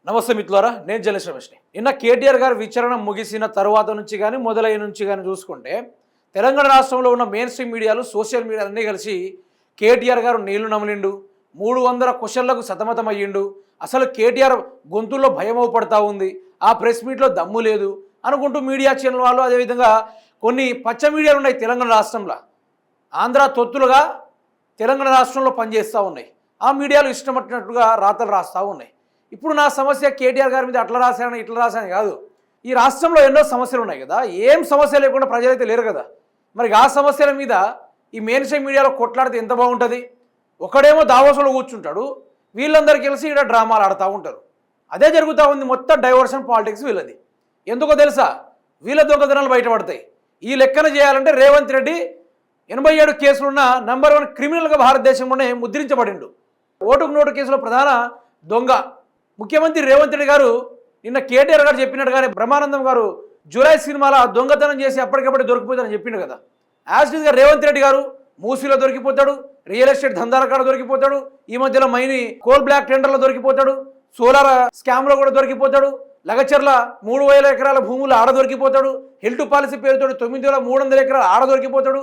నమస్తే మిత్రులారా, నేను జర్నలిస్ట్ రమేష్ని. నిన్న కేటీఆర్ గారు విచారణ ముగిసిన తరువాత నుంచి కానీ మొదలైన నుంచి కానీ చూసుకుంటే తెలంగాణ రాష్ట్రంలో ఉన్న మెయిన్ స్ట్రీమ్ మీడియాలు, సోషల్ మీడియా అన్నీ కలిసి కేటీఆర్ గారు నీళ్లు నమలిండు, 300 క్వశ్చన్లకు సతమతం అయ్యిండు, అసలు కేటీఆర్ గొంతుల్లో భయం పడతా ఉంది, ఆ ప్రెస్ మీట్లో దమ్ము లేదు అనుకుంటూ మీడియా ఛానల్ వాళ్ళు, అదేవిధంగా కొన్ని పచ్చ మీడియాలు ఉన్నాయి తెలంగాణ రాష్ట్రంలో, ఆంధ్ర తొత్తులుగా తెలంగాణ రాష్ట్రంలో పనిచేస్తూ ఉన్నాయి. ఆ మీడియాలు ఇష్టమట్టినట్టుగా రాతలు రాస్తూ ఉన్నాయి. ఇప్పుడు నా సమస్య కేటీఆర్ గారి మీద అట్లా రాశానని ఇట్లా రాశాను కాదు. ఈ రాష్ట్రంలో ఎన్నో సమస్యలు ఉన్నాయి కదా, ఏం సమస్య లేకుండా ప్రజలైతే లేరు కదా. మరి ఆ సమస్యల మీద ఈ మెయిన్ స్ట్రీమ్ మీడియాలో కొట్లాడితే ఎంత బాగుంటుంది. ఒకడేమో దావోసులో కూర్చుంటాడు, వీళ్ళందరూ కలిసి ఇక్కడ డ్రామాలు ఆడుతూ ఉంటారు. అదే జరుగుతూ ఉంది. మొత్తం డైవర్షన్ పాలిటిక్స్ వీళ్ళది. ఎందుకో తెలుసా? వీళ్ళ దొంగతనాలు బయటపడతాయి. ఈ లెక్కన చేయాలంటే రేవంత్ రెడ్డి 87 కేసులున్న నంబర్ 1 క్రిమినల్గా భారతదేశంలోనే ముద్రించబడిండు. ఓటుకు నోటు కేసులో ప్రధాన దొంగ ముఖ్యమంత్రి రేవంత్ రెడ్డి గారు. నిన్న కేటీఆర్ గారు చెప్పినట్టుగానే బ్రహ్మానందం గారు జూలై సినిమాలో దొంగతనం చేసి అప్పటికప్పుడు దొరికిపోతారని చెప్పిండు కదా. యాజ్గా రేవంత్ రెడ్డి గారు మూసీలో దొరికిపోతాడు, రియల్ ఎస్టేట్ దందాల కాడ దొరికిపోతాడు, ఈ మధ్యలో మైని కోల్ బ్లాక్ టెండర్లో దొరికిపోతాడు, సోలార్ స్కామ్లో కూడా దొరికిపోతాడు, లగచర్ల 3000 ఎకరాల భూములు ఆడ దొరికిపోతాడు, హెల్త్ పాలసీ పేరుతో 9300 ఎకరాలు ఆడ దొరికిపోతాడు,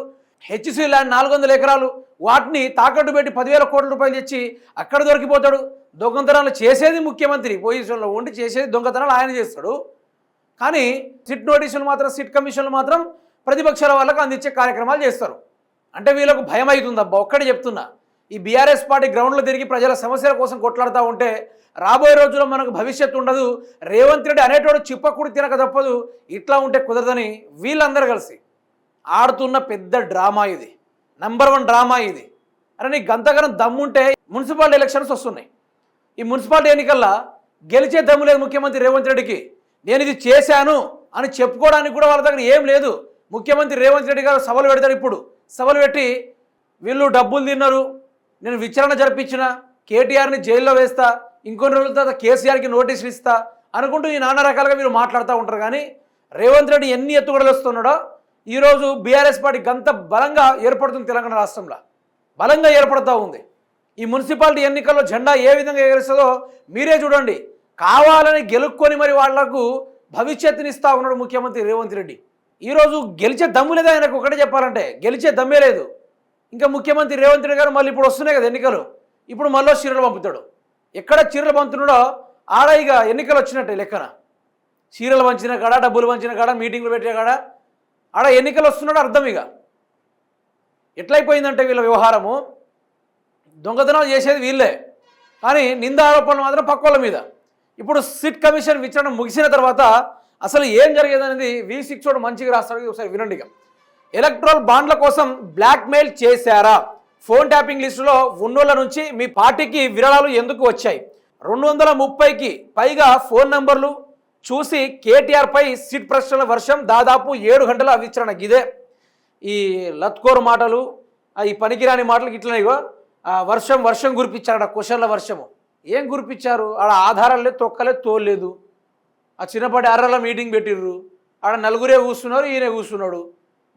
హెచ్సి ల్యాండ్ 400 ఎకరాలు వాటిని తాకట్టు పెట్టి 10,000 కోట్ల రూపాయలు తెచ్చి అక్కడ దొరికిపోతాడు. దొంగతనాలు చేసేది ముఖ్యమంత్రి పొజిషన్లో ఉండి చేసేది దొంగతనాలు ఆయన చేస్తాడు. కానీ సిట్ నోటీసులు మాత్రం, సిట్ కమిషన్లు మాత్రం ప్రతిపక్షాల వాళ్ళకు అందించే కార్యక్రమాలు చేస్తారు. అంటే వీళ్ళకు భయం అవుతుందబ్బా. ఒక్కడే చెప్తున్నా, ఈ బీఆర్ఎస్ పార్టీ గ్రౌండ్లో తిరిగి ప్రజల సమస్యల కోసం కొట్లాడుతూ ఉంటే రాబోయే రోజుల్లో మనకు భవిష్యత్తు ఉండదు. రేవంత్ రెడ్డి అనేటోడు చిప్పకుడి తినక తప్పదు. ఇట్లా ఉంటే కుదరదని వీళ్ళందరూ కలిసి ఆడుతున్న పెద్ద డ్రామా ఇది, నంబర్ 1 డ్రామా ఇది. అరే నీకు గంతగానం దమ్ముంటే మున్సిపాలిటీ ఎలక్షన్స్ వస్తున్నాయి. ఈ మున్సిపాలిటీ ఎన్నికల్లో గెలిచే దమ్ము లేదు ముఖ్యమంత్రి రేవంత్ రెడ్డికి. నేను ఇది చేశాను అని చెప్పుకోవడానికి కూడా వాళ్ళ దగ్గర ఏం లేదు. ముఖ్యమంత్రి రేవంత్ రెడ్డి గారు సభలు పెడతారు. ఇప్పుడు సభలు పెట్టి వీళ్ళు డబ్బులు తిన్నారు, నేను విచారణ జరిపించిన, కేటీఆర్ని జైల్లో వేస్తా, ఇంకొన్ని రోజుల తర్వాత కేసీఆర్కి నోటీసులు ఇస్తా అనుకుంటూ ఈ నానా రకాలుగా వీళ్ళు మాట్లాడుతూ ఉంటారు. కానీ రేవంత్ రెడ్డి ఎన్ని ఎత్తుగడలు వస్తున్నాడో ఈరోజు బీఆర్ఎస్ పార్టీ గంత బలంగా ఏర్పడుతుంది. తెలంగాణ రాష్ట్రంలో బలంగా ఏర్పడుతూ ఉంది. ఈ మున్సిపాలిటీ ఎన్నికల్లో జెండా ఏ విధంగా ఎగరిస్తుందో మీరే చూడండి. కావాలని గెలుక్కొని మరి వాళ్లకు భవిష్యత్తునిస్తా ఉన్నాడు ముఖ్యమంత్రి రేవంత్ రెడ్డి. ఈరోజు గెలిచే దమ్ము లేదా ఆయనకు? ఒకటే చెప్పాలంటే గెలిచే దమ్మే లేదు. ఇంకా ముఖ్యమంత్రి రేవంత్ రెడ్డి గారు మళ్ళీ ఇప్పుడు వస్తున్నాయి కదా ఎన్నికలు, ఇప్పుడు మళ్ళీ చీరలు పంపుతాడు. ఎక్కడ చీరలు పంపుతున్నాడో ఆడ ఇక ఎన్నికలు వచ్చినట్టే లెక్కన. చీరలు పంచిన కాడ, డబ్బులు పంచిన కాడ, మీటింగ్లు పెట్టే కాడ ఆడ ఎన్నికలు వస్తున్నాడు అర్థం. ఇక ఎట్లయిపోయిందంటే వీళ్ళ వ్యవహారము, దొంగతనాలు చేసేది వీళ్ళే, కానీ నింద ఆరోపణలు మాత్రం పక్క వాళ్ళ మీద. ఇప్పుడు సిట్ కమిషన్ విచారణ ముగిసిన తర్వాత అసలు ఏం జరిగేదనేది V6 మంచిగా రాస్తాడు. ఒకసారి వినండి. ఇక ఎలక్ట్రల్ బాండ్ల కోసం బ్లాక్మెయిల్ చేశారా? ఫోన్ ట్యాపింగ్ లిస్టులో ఉన్నోళ్ళ నుంచి మీ పార్టీకి విరాళాలు ఎందుకు వచ్చాయి? 230కి పైగా ఫోన్ నంబర్లు చూసి కేటీఆర్ పై సిట్ ప్రశ్నల వర్షం, దాదాపు 7 గంటల విచారణ. గిదే ఈ లత్కోరు మాటలు, ఈ పనికిరాని మాటలు ఇట్లనే వర్షం వర్షం కురిపించారు. క్వశ్చన్ల వర్షము ఏం కురిపించారు? ఆడ ఆధారాలు లేదు, తొక్కలేదు, తోలేదు. ఆ చిన్నపాటి అర్రల మీటింగ్ పెట్టిర్రు, ఆడ నలుగురే కూర్చున్నారు, ఈయన కూర్చున్నాడు.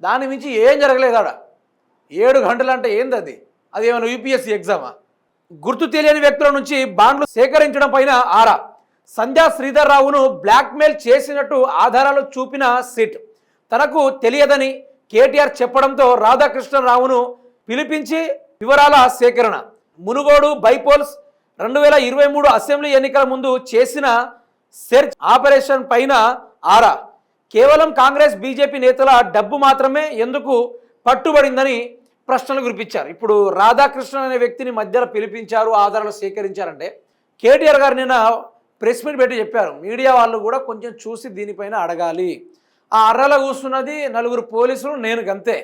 దాని మించి ఏం జరగలేదు. ఆడ 7 గంటలు అంటే ఏంది అది? అది ఏమైనా UPSC ఎగ్జామా? గుర్తు తెలియని వ్యక్తుల నుంచి బాండ్లు సేకరించడం పైన ఆరా. సంధ్యా శ్రీధర్ రావును బ్లాక్మెయిల్ చేసినట్టు ఆధారాలు చూపిన సిట్ తనకు తెలియదని కేటీఆర్ చెప్పడంతో రాధాకృష్ణరావును పిలిపించి వివరాల సేకరణ. మునుగోడు బైపోల్స్ 2023 అసెంబ్లీ ఎన్నికల ముందు చేసిన సెర్చ్ ఆపరేషన్ పైన ఆరా. కేవలం కాంగ్రెస్ బీజేపీ నేతల డబ్బు మాత్రమే ఎందుకు పట్టుబడిందని ప్రశ్నలు గురిపించారు. ఇప్పుడు రాధాకృష్ణ అనే వ్యక్తిని మధ్యలో పిలిపించారు, ఆధారాలు సేకరించారంటే కేటీఆర్ గారు నిన్న ప్రెస్ మీట్ పెట్టి చెప్పారు, మీడియా వాళ్ళు కూడా కొంచెం చూసి దీనిపైన అడగాలి. ఆ అర్రల కూర్చున్నది 4 పోలీసులు, నేను గంతే.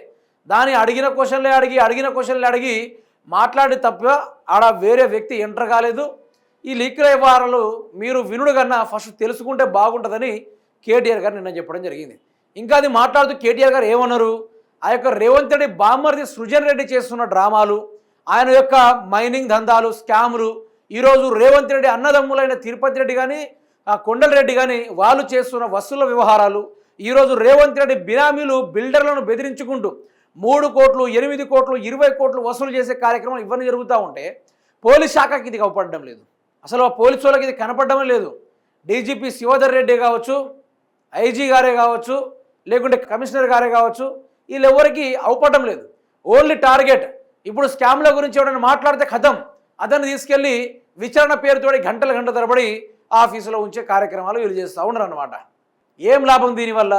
దాన్ని అడిగిన క్వశ్చన్లే అడిగి మాట్లాడి తప్ప ఆడ వేరే వ్యక్తి ఎంటర్ కాలేదు. ఈ లీక్ల వ్యవహారాలు మీరు వినుడు కన్నా ఫస్ట్ తెలుసుకుంటే బాగుంటుందని కేటీఆర్ గారు నిన్న చెప్పడం జరిగింది. ఇంకా అది మాట్లాడుతూ కేటీఆర్ గారు ఏమన్నారు? ఆ యొక్క రేవంత్ రెడ్డి బామ్మర్ది సృజన్ రెడ్డి చేస్తున్న డ్రామాలు, ఆయన యొక్క మైనింగ్ దందాలు, స్కాములు, ఈరోజు రేవంత్ రెడ్డి అన్నదమ్ములైన తిరుపతి రెడ్డి కానీ, కొండల రెడ్డి కానీ వాళ్ళు చేస్తున్న వసూళ్ల వ్యవహారాలు, ఈరోజు రేవంత్ రెడ్డి బినామీలు బిల్డర్లను బెదిరించుకుంటూ 3 కోట్లు, 8 కోట్లు, 20 కోట్లు వసూలు చేసే కార్యక్రమం ఇవన్నీ జరుగుతూ ఉంటే పోలీస్ శాఖకి ఇది కనపడడం లేదు. అసలు ఆ పోలీసు వాళ్ళకి ఇది కనపడడమే లేదు. డీజీపీ శివధర్ రెడ్డి కావచ్చు, ఐజీ గారే కావచ్చు, లేకుంటే కమిషనర్ గారే కావచ్చు, వీళ్ళెవరికి అవపడడం లేదు. Only target. ఇప్పుడు స్కామ్ల గురించి ఎవరైనా మాట్లాడితే కథం అతన్ని తీసుకెళ్ళి విచారణ పేరుతోటి గంటల తరబడి ఆఫీసులో ఉంచే కార్యక్రమాలు వీళ్ళు చేస్తూ ఉన్నారు అన్నమాట. ఏం లాభం దీనివల్ల?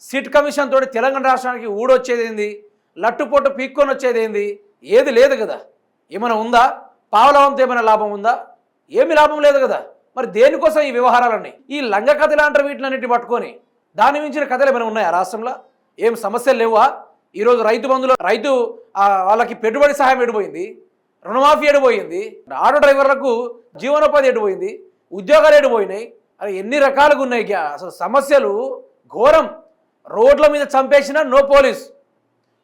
సిట్ కమిషన్ తోటి తెలంగాణ రాష్ట్రానికి ఊడొచ్చేది ఏంది? లట్టుపోటు పీక్కొని వచ్చేది ఏంది? ఏది లేదు కదా. ఏమైనా ఉందా? పావలవంతో ఏమైనా లాభం ఉందా? ఏమి లాభం లేదు కదా. మరి దేనికోసం ఈ వ్యవహారాలన్నీ? ఈ లంగ కథలు అంటారు వీటిలన్నింటినీ పట్టుకొని. దాని మించిన కథలు ఏమైనా ఉన్నాయా రాష్ట్రంలో? ఏం సమస్యలు లేవా? ఈరోజు రైతు బంధులో రైతు వాళ్ళకి పెట్టుబడి సహాయం ఎడిపోయింది, రుణమాఫీ ఎడిపోయింది, ఆటో డ్రైవర్లకు జీవనోపాధి ఎడిపోయింది, ఉద్యోగాలు ఎడిపోయినాయి. అది ఎన్ని రకాలుగా ఉన్నాయి. అసలు సమస్యలు ఘోరం. రోడ్ల మీద చంపేసినా నో పోలీస్,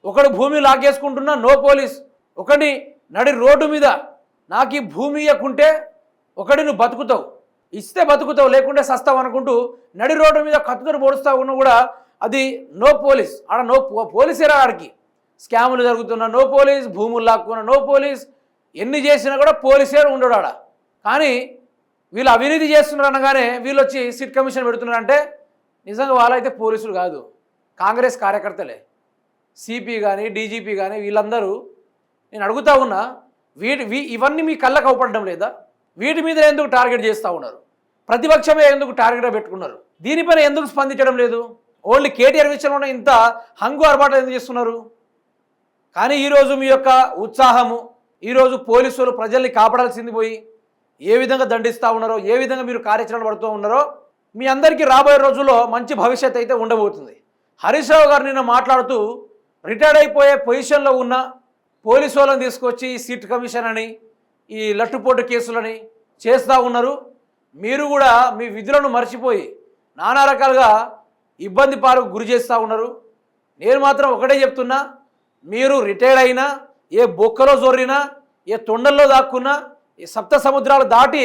ఒకడు భూమి లాగేసుకుంటున్నా నో పోలీస్, ఒకడిని నడి రోడ్డు మీద నాకు ఈ భూమి ఇవ్వకుంటే ఒకటి నువ్వు బతుకుతావు, ఇస్తే బతుకుతావు, లేకుంటే సస్తావు అనుకుంటూ నడి రోడ్డు మీద కత్తుతో పొడుస్తా ఉన్నా కూడా అది నో పోలీస్. ఆడ నో పోలీసేరా. ఆడికి స్కాములు జరుగుతున్నా నో పోలీస్, భూములు లాక్కున్నా నో పోలీస్, ఎన్ని చేసినా కూడా పోలీసే ఉండడు ఆడ. కానీ వీళ్ళు అవినీతి చేస్తున్నారు అనగానే వీళ్ళు వచ్చి సిట్ కమిషన్ పెడుతున్నారంటే నిజంగా వాళ్ళైతే పోలీసులు కాదు, కాంగ్రెస్ కార్యకర్తలే. సిపి కానీ డీజీపీ కానీ వీళ్ళందరూ, నేను అడుగుతా ఉన్నా, ఇవన్నీ మీ కళ్ళకు అవపడడం లేదా? వీటి మీద ఎందుకు టార్గెట్ చేస్తూ ఉన్నారు? ప్రతిపక్షమే ఎందుకు టార్గెట్గా పెట్టుకున్నారు? దీనిపైన ఎందుకు స్పందించడం లేదు? ఓన్లీ కేటీఆర్ విషయంలో ఇంత హంగు అరబాటు ఎందుకు చేస్తున్నారు? కానీ ఈరోజు మీ యొక్క ఉత్సాహము, ఈరోజు పోలీసులు ప్రజల్ని కాపాడాల్సింది పోయి ఏ విధంగా దండిస్తూ ఉన్నారో, ఏ విధంగా మీరు కార్యాచరణ పడుతూ ఉన్నారో మీ అందరికీ రాబోయే రోజుల్లో మంచి భవిష్యత్తు అయితే ఉండబోతుంది. హరీష్ రావు గారు నిన్న మాట్లాడుతూ రిటైర్డ్ అయిపోయే పొజిషన్లో ఉన్న పోలీసు వాళ్ళని తీసుకొచ్చి సిట్ కమిషన్ అని ఈ లట్టుపోటు కేసులని చేస్తూ ఉన్నారు. మీరు కూడా మీ విధులను మర్చిపోయి నానా రకాలుగా ఇబ్బంది పాలకు గురి చేస్తూ ఉన్నారు. నేను మాత్రం ఒకటే చెప్తున్నా, మీరు రిటైర్డ్ అయినా, ఏ బొక్కలో జొర్రినా, ఏ తొండల్లో దాక్కున్నా, ఈ సప్త సముద్రాలు దాటి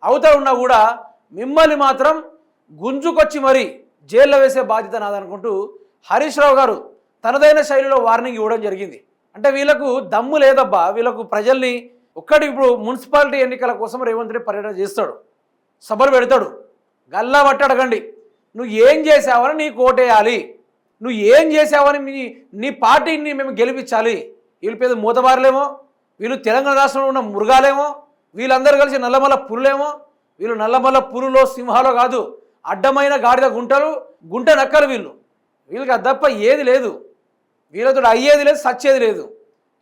అవతల ఉన్నా కూడా మిమ్మల్ని మాత్రం గుంజుకొచ్చి మరీ జైల్లో వేసే బాధ్యత నాదనుకుంటూ హరీష్ రావు గారు తనదైన శైలిలో వార్నింగ్ ఇవ్వడం జరిగింది. అంటే వీళ్ళకు దమ్ము లేదబ్బా, వీళ్ళకు ప్రజల్ని ఇప్పుడు మున్సిపాలిటీ ఎన్నికల కోసం రేవంత్ రెడ్డి పర్యటన చేస్తాడు, సభలు పెడతాడు, గల్లా పట్టి అడగండి నువ్వు ఏం చేసావని నీకు ఓటేయాలి, నువ్వు ఏం చేసావని నీ పార్టీని మేము గెలిపించాలి. వీళ్ళు పెద్ద మూతబారులేమో, వీళ్ళు తెలంగాణ రాష్ట్రంలో ఉన్న మృగాలేమో, వీళ్ళందరూ కలిసి నల్లమల్ల పులులేమో. వీళ్ళు నల్లమల్ల పులులో సింహాలో కాదు, అడ్డమైన గాడిద గుంట నక్కలు వీళ్ళకి అది తప్ప ఏది లేదు. వీళ్ళతో అయ్యేది లేదు, సచ్చేది లేదు.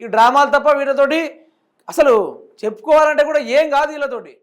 ఈ డ్రామాలు తప్ప వీళ్ళతోటి అసలు చెప్పుకోవాలంటే కూడా ఏం కాదు వీళ్ళతోటి.